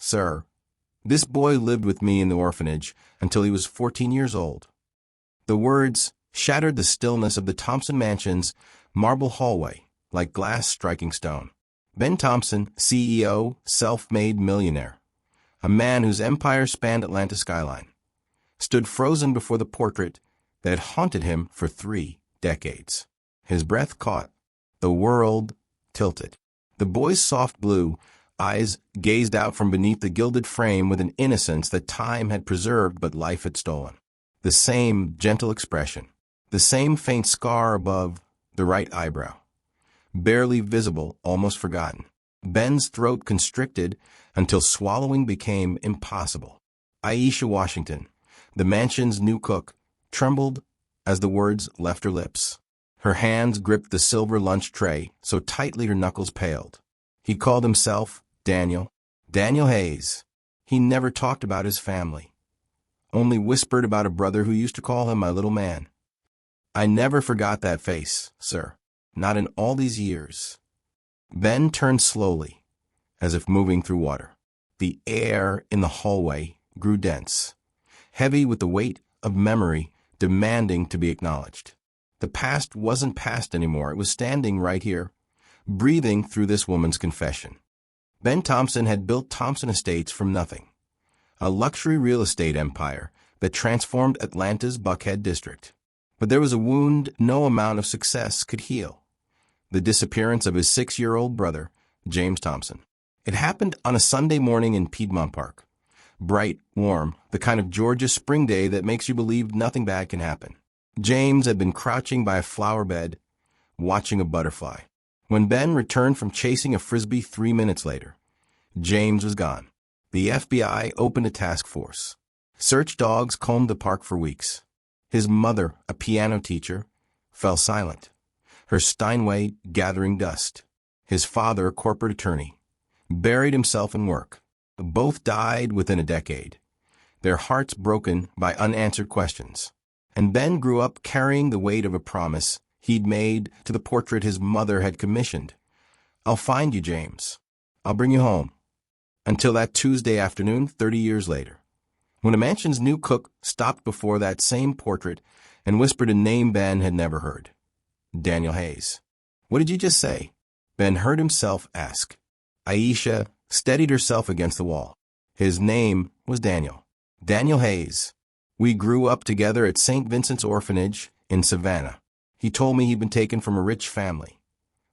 sir. This boy lived with me in the orphanage until he was 14 years old." The words shattered the stillness of the Thompson mansion's marble hallway like glass striking stone. Ben Thompson, CEO, self-made millionaire, a man whose empire spanned Atlanta's skyline, stood frozen before the portrait that had haunted him for 3 decades. His breath caught. The world tilted. The boy's soft blue eyes gazed out from beneath the gilded frame with an innocence that time had preserved but life had stolen. The same gentle expression, the same faint scar above the right eyebrow, barely visible, almost forgotten. Ben's throat constricted until swallowing became impossible. Aisha Washington, the mansion's new cook, trembled as the words left her lips. Her hands gripped the silver lunch tray so tightly her knuckles paled. He called himself Daniel Hayes. He never talked about his family, only whispered about a brother who used to call him my little man. "I never forgot that face, sir. Not in all these years." Ben turned slowly, as if moving through water. The air in the hallway grew dense, heavy with the weight of memory demanding to be acknowledged. The past wasn't past anymore. It was standing right here, breathing through this woman's confession. Ben Thompson had built Thompson Estates from nothing, a luxury real estate empire that transformed Atlanta's Buckhead district. But there was a wound no amount of success could heal: the disappearance of his 6-year-old brother, James Thompson. It happened on a Sunday morning in Piedmont Park. Bright, warm, the kind of Georgia spring day that makes you believe nothing bad can happen. James had been crouching by a flower bed, watching a butterfly. When Ben returned from chasing a frisbee 3 minutes later, James was gone. The FBI opened a task force. Search dogs combed the park for weeks. His mother, a piano teacher, fell silent, her Steinway gathering dust. His father, a corporate attorney, buried himself in work. Both died within a decade, their hearts broken by unanswered questions. And Ben grew up carrying the weight of a promise he'd made to the portrait his mother had commissioned. "I'll find you, James. I'll bring you home." Until that Tuesday afternoon, 30 years later, when the mansion's new cook stopped before that same portrait and whispered a name Ben had never heard: Daniel Hayes. "What did you just say?" Ben heard himself ask. Aisha steadied herself against the wall. His name was Daniel Hayes. "We grew up together at St. Vincent's Orphanage in Savannah. He told me he'd been taken from a rich family,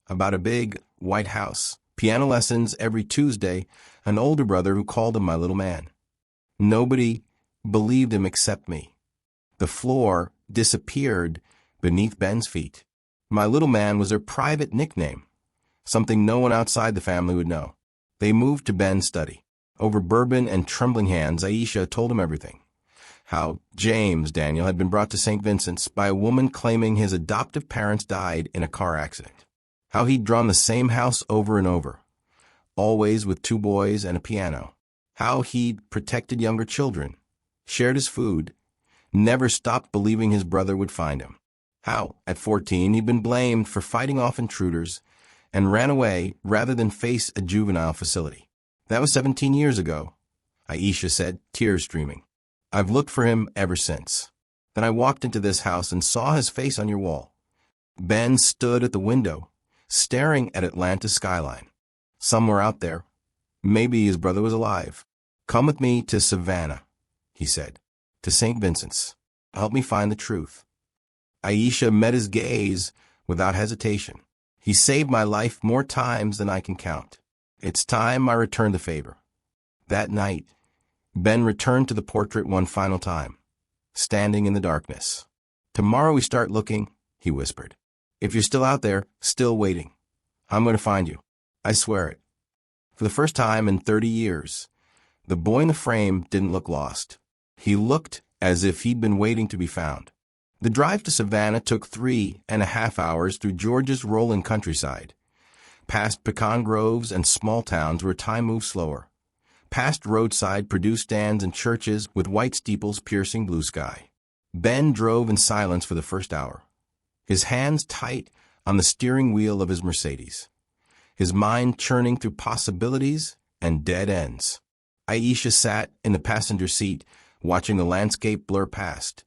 about a big white house, piano lessons every Tuesday, an older brother who called him my little man. Nobody believed him except me." The floor disappeared beneath Ben's feet. My little man was their private nickname, something no one outside the family would know. They moved to Ben's study. Over bourbon and trembling hands, Aisha told him everything. How James Daniel had been brought to St. Vincent's by a woman claiming his adoptive parents died in a car accident. How he'd drawn the same house over and over, always with 2 boys and a piano. How he'd protected younger children, shared his food, never stopped believing his brother would find him. How, at 14, he'd been blamed for fighting off intruders and ran away rather than face a juvenile facility. "That was 17 years ago," Aisha said, tears streaming. "I've looked for him ever since. Then I walked into this house and saw his face on your wall." Ben stood at the window, staring at Atlanta's skyline. Somewhere out there, maybe his brother was alive. "Come with me to Savannah," he said, "to St. Vincent's. Help me find the truth." Aisha met his gaze without hesitation. "He saved my life more times than I can count. It's time I returned the favor." That night, Ben returned to the portrait one final time, standing in the darkness. "Tomorrow we start looking," he whispered. "If you're still out there, still waiting, I'm going to find you. I swear it." For the first time in 30 years, the boy in the frame didn't look lost. He looked as if he'd been waiting to be found. The drive to Savannah took 3.5 hours through Georgia's rolling countryside, past pecan groves and small towns where time moved slower, past roadside produce stands and churches with white steeples piercing blue sky. Ben drove in silence for the first hour, his hands tight on the steering wheel of his Mercedes, his mind churning through possibilities and dead ends. Aisha sat in the passenger seat, watching the landscape blur past,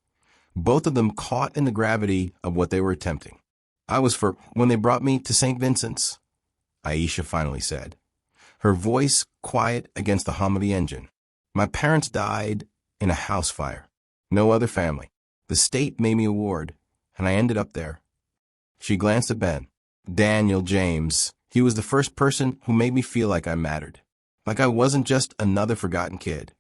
both of them caught in the gravity of what they were attempting. "I was for when they brought me to St. Vincent's," Aisha finally said, her voice quiet against the hum of the engine. "My parents died in a house fire. No other family. The state made me a ward, and I ended up there." She glanced at Ben. "Daniel James. He was the first person who made me feel like I mattered. Like I wasn't just another forgotten kid."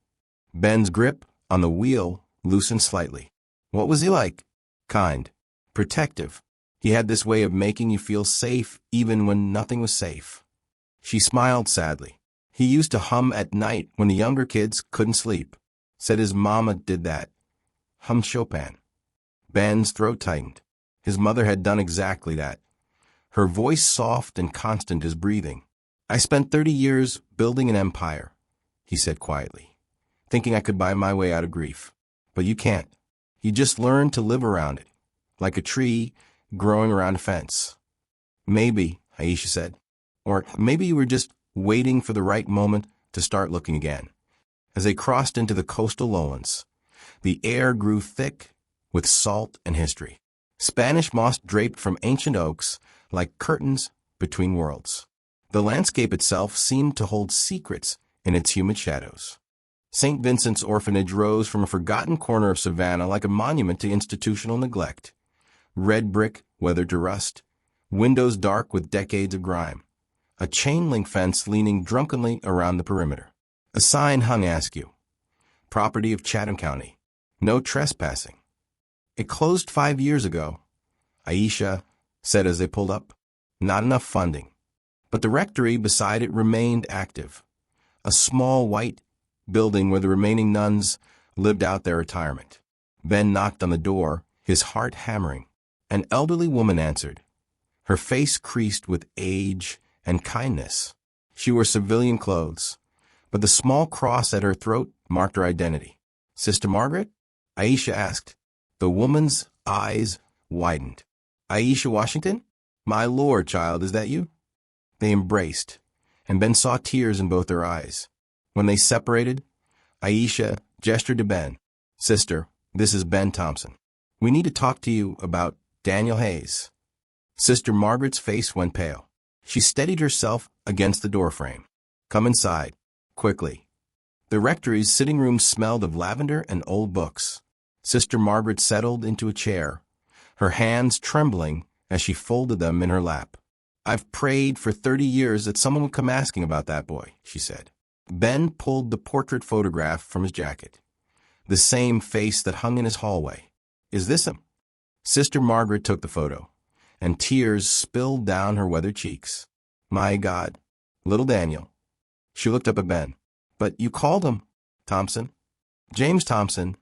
Ben's grip on the wheel loosened slightly. "What was he like?" "Kind. Protective. He had this way of making you feel safe even when nothing was safe." She smiled sadly. "He used to hum at night when the younger kids couldn't sleep. Said his mama did that. Hummed Chopin." Ben's throat tightened. His mother had done exactly that. Her voice soft and constant as breathing. "I spent 30 years building an empire," he said quietly, "thinking I could buy my way out of grief. But you can't. You just learn to live around it, like a tree growing around a fence." "Maybe," Aisha said. "Or maybe you were just waiting for the right moment to start looking again." As they crossed into the coastal lowlands, the air grew thick with salt and history. Spanish moss draped from ancient oaks like curtains between worlds. The landscape itself seemed to hold secrets in its humid shadows. St. Vincent's orphanage rose from a forgotten corner of Savannah like a monument to institutional neglect. Red brick weathered to rust, windows dark with decades of grime, a chain-link fence leaning drunkenly around the perimeter. A sign hung askew, "Property of Chatham County. No trespassing." "It closed 5 years ago," Aisha said as they pulled up. "Not enough funding." But the rectory beside it remained active, a small white building where the remaining nuns lived out their retirement. Ben knocked on the door, his heart hammering. An elderly woman answered, her face creased with age and kindness. She wore civilian clothes, but the small cross at her throat marked her identity. "Sister Margaret?" Aisha asked. The woman's eyes widened. "Aisha Washington? My lord, child, is that you?" They embraced, and Ben saw tears in both their eyes. When they separated, Aisha gestured to Ben. "Sister, this is Ben Thompson. We need to talk to you about Daniel Hayes." Sister Margaret's face went pale. She steadied herself against the doorframe. "Come inside, quickly." The rectory's sitting room smelled of lavender and old books. Sister Margaret settled into a chair, her hands trembling as she folded them in her lap. "I've prayed for 30 years that someone would come asking about that boy," she said. Ben pulled the portrait photograph from his jacket. "The same face that hung in his hallway. Is this him?" Sister Margaret took the photo, and tears spilled down her weathered cheeks. "My God, little Daniel." She looked up at Ben. "But you called him Thompson." "James Thompson,"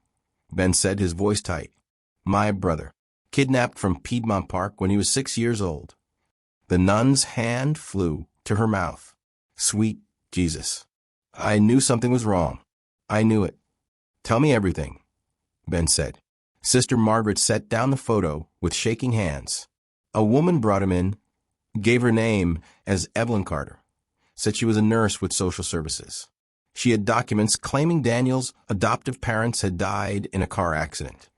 Ben said, his voice tight. "My brother. Kidnapped from Piedmont Park when he was 6 years old." The nun's hand flew to her mouth. "Sweet Jesus. I knew something was wrong. I knew it." "Tell me everything," Ben said. Sister Margaret set down the photo with shaking hands. "A woman brought him in, gave her name as Evelyn Carter, said she was a nurse with social services. She had documents claiming Daniel's adoptive parents had died in a car accident,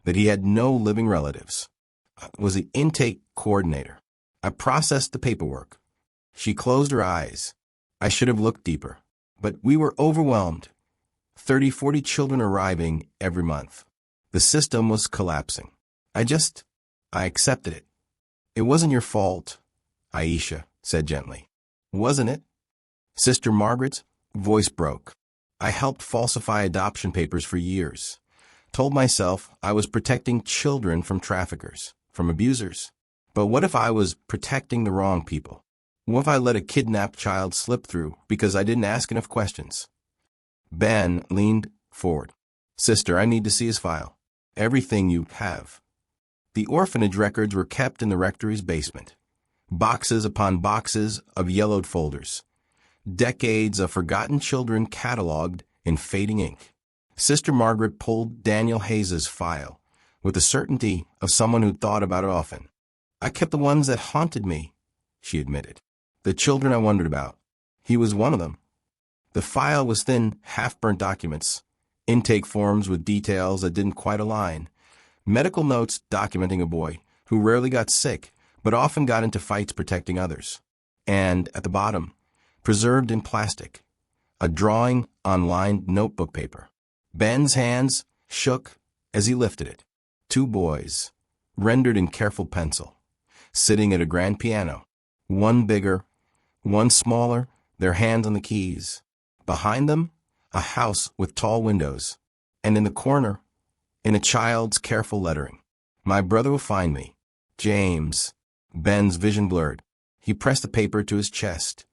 that he had no living relatives. I was the intake coordinator. I processed the paperwork." She closed her eyes. "I should have looked deeper. But we were overwhelmed. 30, 40 children arriving every month. The system was collapsing. I accepted it." "It wasn't your fault," Aisha said gently. "Wasn't it?" Sister Margaret's voice broke. "I helped falsify adoption papers for years. Told myself I was protecting children from traffickers, from abusers. But what if I was protecting the wrong people? What if I let a kidnapped child slip through because I didn't ask enough questions?" Ben leaned forward. "Sister, I need to see his file. Everything you have." The orphanage records were kept in the rectory's basement. Boxes upon boxes of yellowed folders. Decades of forgotten children cataloged in fading ink. Sister Margaret pulled Daniel Hayes's file with the certainty of someone who'd thought about it often. "I kept the ones that haunted me," she admitted. "The children I wondered about. He was one of them." The file was thin, half-burnt documents, intake forms with details that didn't quite align, medical notes documenting a boy who rarely got sick but often got into fights protecting others. And, at the bottom, preserved in plastic, a drawing on lined notebook paper. Ben's hands shook as he lifted it. Two boys, rendered in careful pencil, sitting at a grand piano, one bigger, one smaller, their hands on the keys. Behind them, a house with tall windows, and in the corner, in a child's careful lettering, "My brother will find me. James." Ben's vision blurred. He pressed the paper to his chest.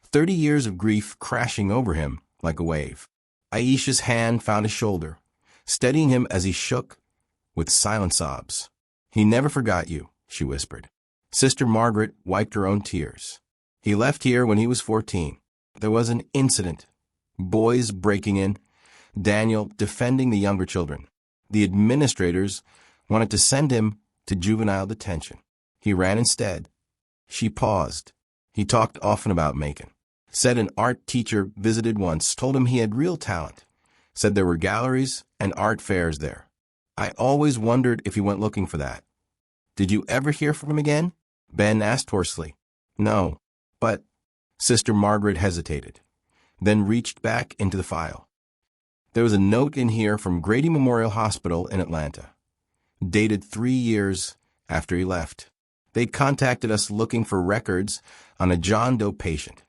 30 years of grief crashing over him like a wave. Aisha's hand found his shoulder, steadying him as he shook with silent sobs. "He never forgot you," she whispered. Sister Margaret wiped her own tears. "He left here when he was 14. There was an incident. Boys breaking in. Daniel defending the younger children. The administrators wanted to send him to juvenile detention. He ran instead." She paused. He talked often about Macon. Said an art teacher visited once, told him he had real talent. Said there were galleries and art fairs there. "I always wondered if he went looking for that." "Did you ever hear from him again?" Ben asked hoarsely. "No, but—" Sister Margaret hesitated, then reached back into the file. "There was a note in here from Grady Memorial Hospital in Atlanta, dated 3 years after he left. They'd contacted us looking for records on a John Doe patient,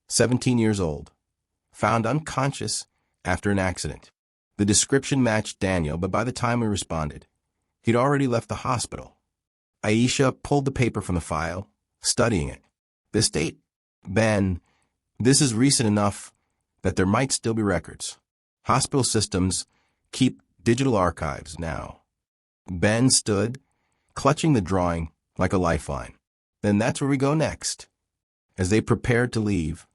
17 years old, found unconscious after an accident. The description matched Daniel, but by the time we responded, he'd already left the hospital." Aisha pulled the paper from the file, studying it. "This date? Ben, this is recent enough that there might still be records. Hospital systems keep digital archives now." Ben stood, clutching the drawing like a lifeline. "Then that's where we go next." As they prepared to leave,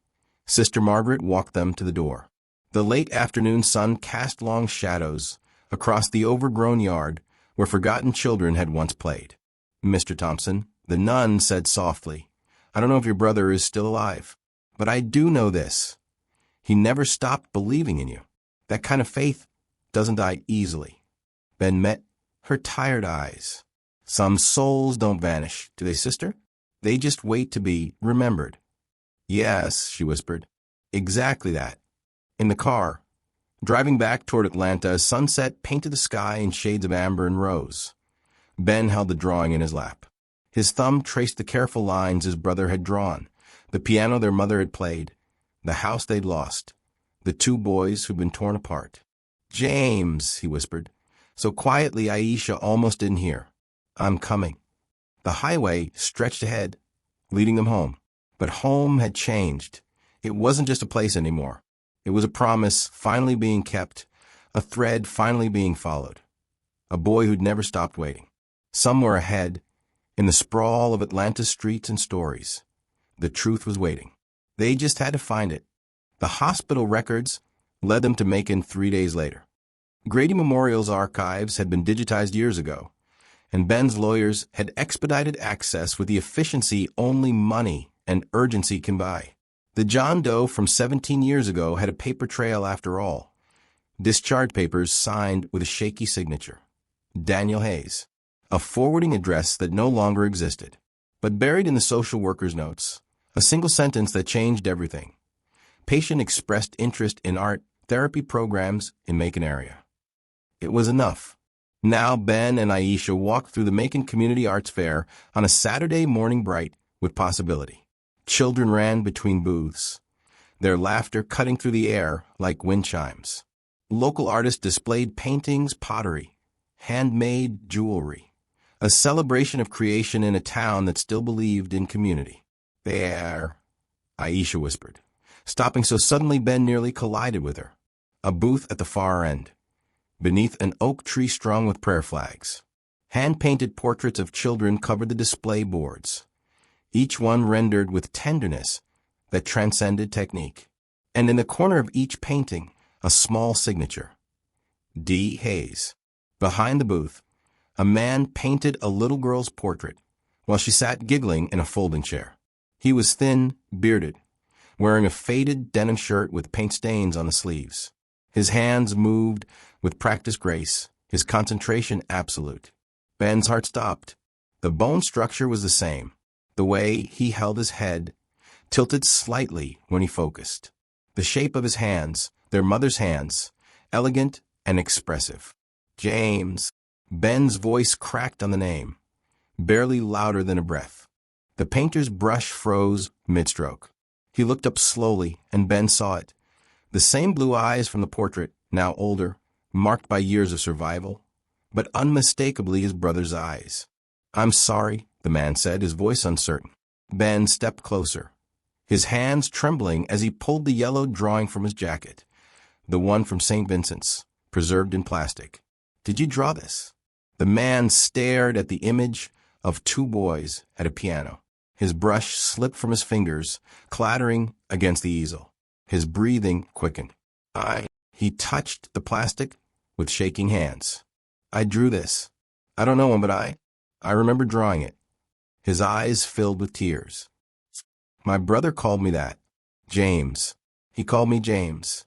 Sister Margaret walked them to the door. The late afternoon sun cast long shadows across the overgrown yard where forgotten children had once played. "Mr. Thompson," the nun said softly, "I don't know if your brother is still alive, but I do know this. He never stopped believing in you. That kind of faith doesn't die easily." Ben met her tired eyes. "Some souls don't vanish, do they, sister? They just wait to be remembered." "Yes," she whispered. "Exactly that." In the car, driving back toward Atlanta, as sunset painted the sky in shades of amber and rose. Ben held the drawing in his lap. His thumb traced the careful lines his brother had drawn, the piano their mother had played, the house they'd lost, the two boys who'd been torn apart. "James," he whispered, so quietly Aisha almost didn't hear. "I'm coming." The highway stretched ahead, leading them home. But home had changed. It wasn't just a place anymore. It was a promise finally being kept, a thread finally being followed. A boy who'd never stopped waiting. Somewhere ahead, in the sprawl of Atlanta's streets and stories, the truth was waiting. They just had to find it. The hospital records led them to Macon 3 days later. Grady Memorial's archives had been digitized years ago, and Ben's lawyers had expedited access with the efficiency only money and urgency can buy. The John Doe from 17 years ago had a paper trail after all. Discharge papers signed with a shaky signature. Daniel Hayes. A forwarding address that no longer existed. But buried in the social worker's notes, a single sentence that changed everything. Patient expressed interest in art therapy programs in Macon area. It was enough. Now Ben and Aisha walked through the Macon Community Arts Fair on a Saturday morning bright with possibility. Children ran between booths, their laughter cutting through the air like wind chimes. Local artists displayed paintings, pottery, handmade jewelry, a celebration of creation in a town that still believed in community. "There," Aisha whispered, stopping so suddenly Ben nearly collided with her. A booth at the far end, beneath an oak tree strung with prayer flags. Hand-painted portraits of children covered the display boards, each one rendered with tenderness that transcended technique. And in the corner of each painting, a small signature. D. Hayes. Behind the booth, a man painted a little girl's portrait while she sat giggling in a folding chair. He was thin, bearded, wearing a faded denim shirt with paint stains on the sleeves. His hands moved with practiced grace, his concentration absolute. Ben's heart stopped. The bone structure was the same. The way he held his head tilted slightly when he focused. The shape of his hands, their mother's hands, elegant and expressive. James. Ben's voice cracked on the name, barely louder than a breath. The painter's brush froze mid-stroke. He looked up slowly, and Ben saw it. The same blue eyes from the portrait, now older, marked by years of survival, but unmistakably his brother's eyes. "I'm sorry," the man said, his voice uncertain. Ben stepped closer, his hands trembling as he pulled the yellow drawing from his jacket, the one from St. Vincent's, preserved in plastic. "Did you draw this?" The man stared at the image of two boys at a piano. His brush slipped from his fingers, clattering against the easel. His breathing quickened. He touched the plastic with shaking hands. "I drew this. I don't know him, but I remember drawing it." His eyes filled with tears. "My brother called me that. James. He called me James."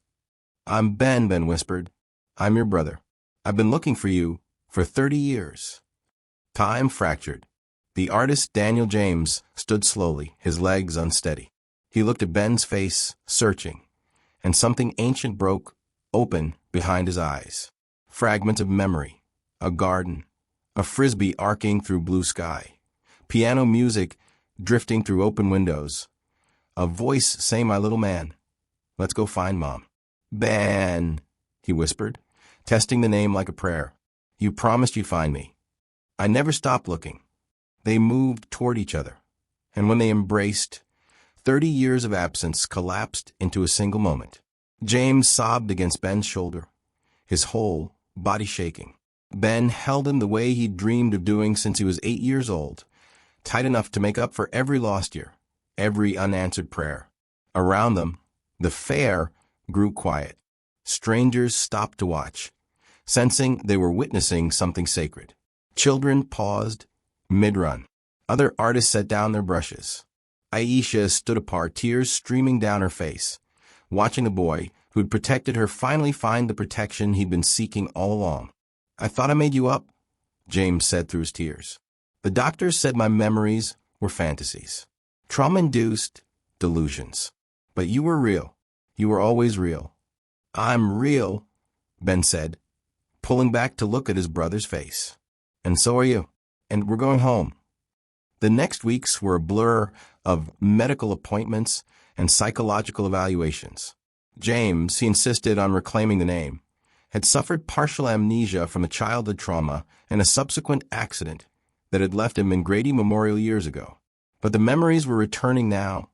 "I'm Ben," Ben whispered. "I'm your brother. I've been looking for you for 30 years. Time fractured. The artist Daniel James stood slowly, his legs unsteady. He looked at Ben's face, searching, and something ancient broke open behind his eyes. Fragments of memory, a garden, a frisbee arcing through blue sky, piano music drifting through open windows, a voice saying, "My little man, let's go find Mom." "Ben," he whispered, testing the name like a prayer. "You promised you'd find me." I never stopped looking. They moved toward each other, and when they embraced, 30 years of absence collapsed into a single moment. James sobbed against Ben's shoulder, his whole body shaking. Ben held him the way he'd dreamed of doing since he was 8 years old, tight enough to make up for every lost year, every unanswered prayer. Around them, the fair grew quiet. Strangers stopped to watch, sensing they were witnessing something sacred. Children paused mid-run. Other artists set down their brushes. Aisha stood apart, tears streaming down her face, watching the boy who'd protected her finally find the protection he'd been seeking all along. "I thought I made you up," James said through his tears. "The doctors said my memories were fantasies, trauma-induced delusions. But you were real. You were always real." "I'm real," Ben said, pulling back to look at his brother's face. "And so are you. And we're going home." The next weeks were a blur of medical appointments and psychological evaluations. James, he insisted on reclaiming the name, had suffered partial amnesia from a childhood trauma and a subsequent accident that had left him in Grady Memorial years ago. But the memories were returning now,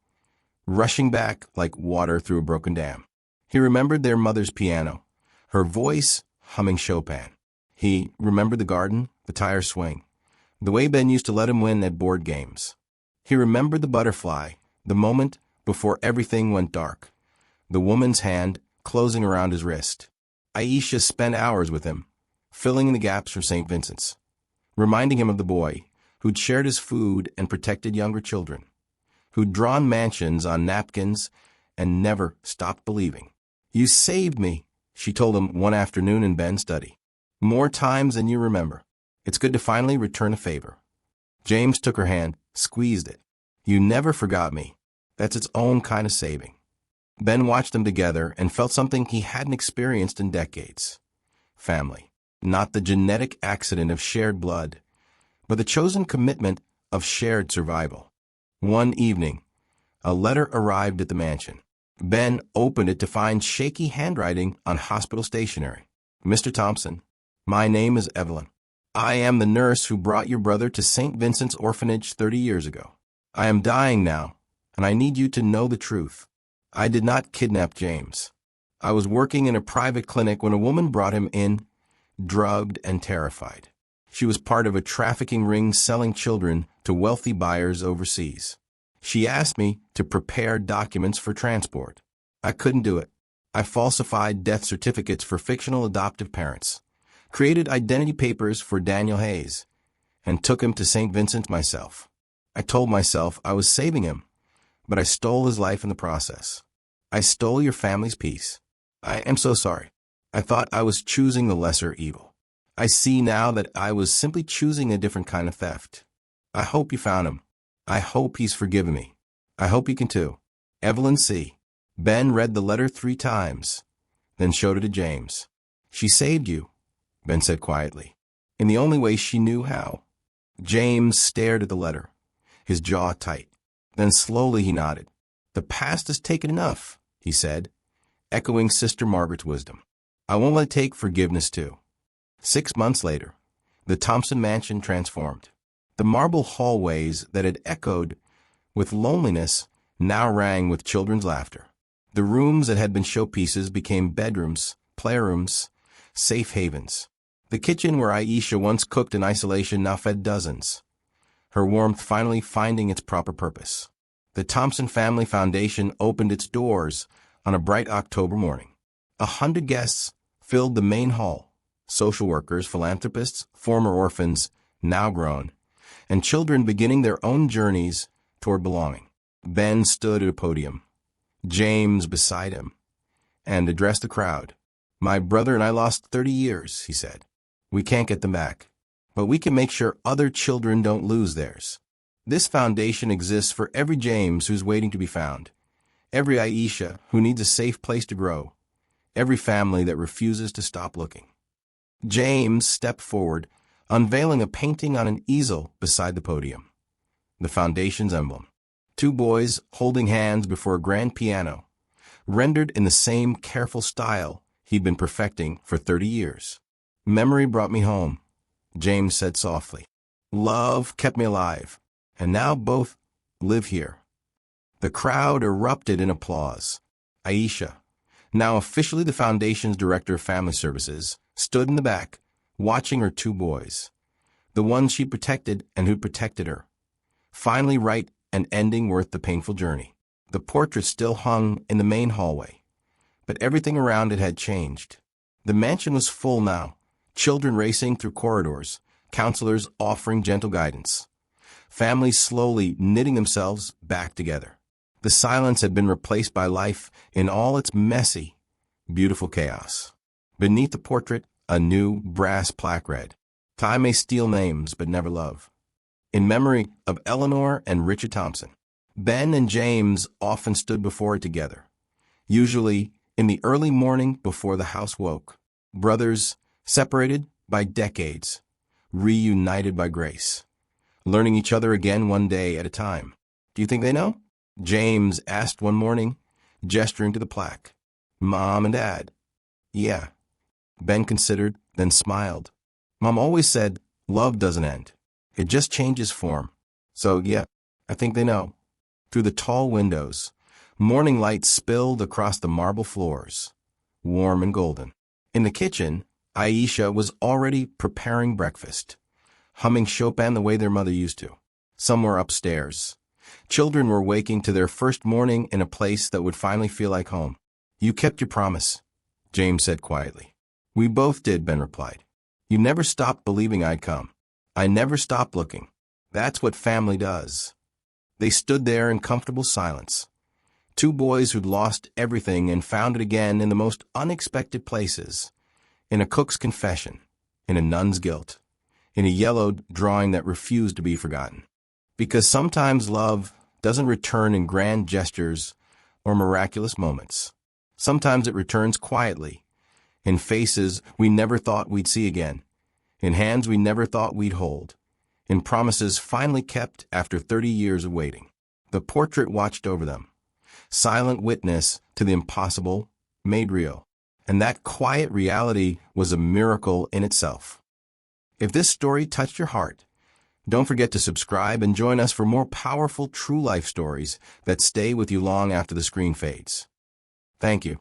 rushing back like water through a broken dam. He remembered their mother's piano, her voice humming Chopin. He remembered the garden, the tire swing, the way Ben used to let him win at board games. He remembered the butterfly, the moment before everything went dark, the woman's hand closing around his wrist. Aisha spent hours with him, filling in the gaps for St. Vincent's, reminding him of the boy who'd shared his food and protected younger children, who'd drawn mansions on napkins and never stopped believing. "You saved me," she told him one afternoon in Ben's study. "More times than you remember. It's good to finally return a favor." James took her hand, squeezed it. "You never forgot me. That's its own kind of saving." Ben watched them together and felt something he hadn't experienced in decades. Family. Not the genetic accident of shared blood, but the chosen commitment of shared survival. One evening, a letter arrived at the mansion. Ben opened it to find shaky handwriting on hospital stationery. "Mr. Thompson, my name is Evelyn. I am the nurse who brought your brother to St. Vincent's orphanage 30 years ago. I am dying now, and I need you to know the truth. I did not kidnap James. I was working in a private clinic when a woman brought him in, drugged and terrified. She was part of a trafficking ring selling children to wealthy buyers overseas. She asked me to prepare documents for transport. I couldn't do it. I falsified death certificates for fictional adoptive parents, created identity papers for Daniel Hayes, and took him to St. Vincent myself. I told myself I was saving him, but I stole his life in the process. I stole your family's peace. I am so sorry. I thought I was choosing the lesser evil. I see now that I was simply choosing a different kind of theft. I hope you found him. I hope he's forgiven me. I hope you can too. Evelyn C. Ben read the letter 3 times, then showed it to James. She saved you, Ben said quietly, in the only way she knew how. James stared at the letter, his jaw tight. Then slowly he nodded. The past has taken enough, he said, echoing Sister Margaret's wisdom. I won't let it take forgiveness too. 6 months later, the Thompson mansion transformed. The marble hallways that had echoed with loneliness now rang with children's laughter. The rooms that had been showpieces became bedrooms, playrooms, safe havens. The kitchen where Aisha once cooked in isolation now fed dozens, her warmth finally finding its proper purpose. The Thompson Family Foundation opened its doors on a bright October morning. 100 guests filled the main hall, social workers, philanthropists, former orphans, now grown, and children beginning their own journeys toward belonging. Ben stood at a podium, James beside him, and addressed the crowd. My brother and I lost 30 years, he said. We can't get them back, but we can make sure other children don't lose theirs. This foundation exists for every James who's waiting to be found, every Aisha who needs a safe place to grow, every family that refuses to stop looking. James stepped forward, unveiling a painting on an easel beside the podium, the foundation's emblem. 2 boys holding hands before a grand piano, rendered in the same careful style he'd been perfecting for 30 years. Memory brought me home, James said softly. Love kept me alive, and now both live here. The crowd erupted in applause. Aisha, now officially the foundation's director of family services, stood in the back, watching her 2 boys, the ones she protected and who protected her, finally write an ending worth the painful journey. The portrait still hung in the main hallway, but everything around it had changed. The mansion was full now, children racing through corridors, counselors offering gentle guidance, families slowly knitting themselves back together. The silence had been replaced by life in all its messy, beautiful chaos. Beneath the portrait, a new brass plaque read, Time may steal names, but never love. In memory of Eleanor and Richard Thompson. Ben and James often stood before it together, usually in the early morning before the house woke. Brothers separated by decades, reunited by grace, learning each other again one day at a time. Do you think they know? James asked one morning, gesturing to the plaque. Mom and Dad. Yeah. Ben considered, then smiled. Mom always said, love doesn't end. It just changes form. So, yeah, I think they know. Through the tall windows, morning light spilled across the marble floors, warm and golden. In the kitchen, Aisha was already preparing breakfast, humming Chopin the way their mother used to. Somewhere upstairs, children were waking to their first morning in a place that would finally feel like home. You kept your promise, James said quietly. We both did, Ben replied. You never stopped believing I'd come. I never stopped looking. That's what family does. They stood there in comfortable silence. 2 boys who'd lost everything and found it again in the most unexpected places. In a cook's confession, in a nun's guilt, in a yellowed drawing that refused to be forgotten. Because sometimes love doesn't return in grand gestures or miraculous moments. Sometimes it returns quietly, in faces we never thought we'd see again, in hands we never thought we'd hold, in promises finally kept after 30 years of waiting. The portrait watched over them, silent witness to the impossible made real. And that quiet reality was a miracle in itself. If this story touched your heart, don't forget to subscribe and join us for more powerful true life stories that stay with you long after the screen fades. Thank you.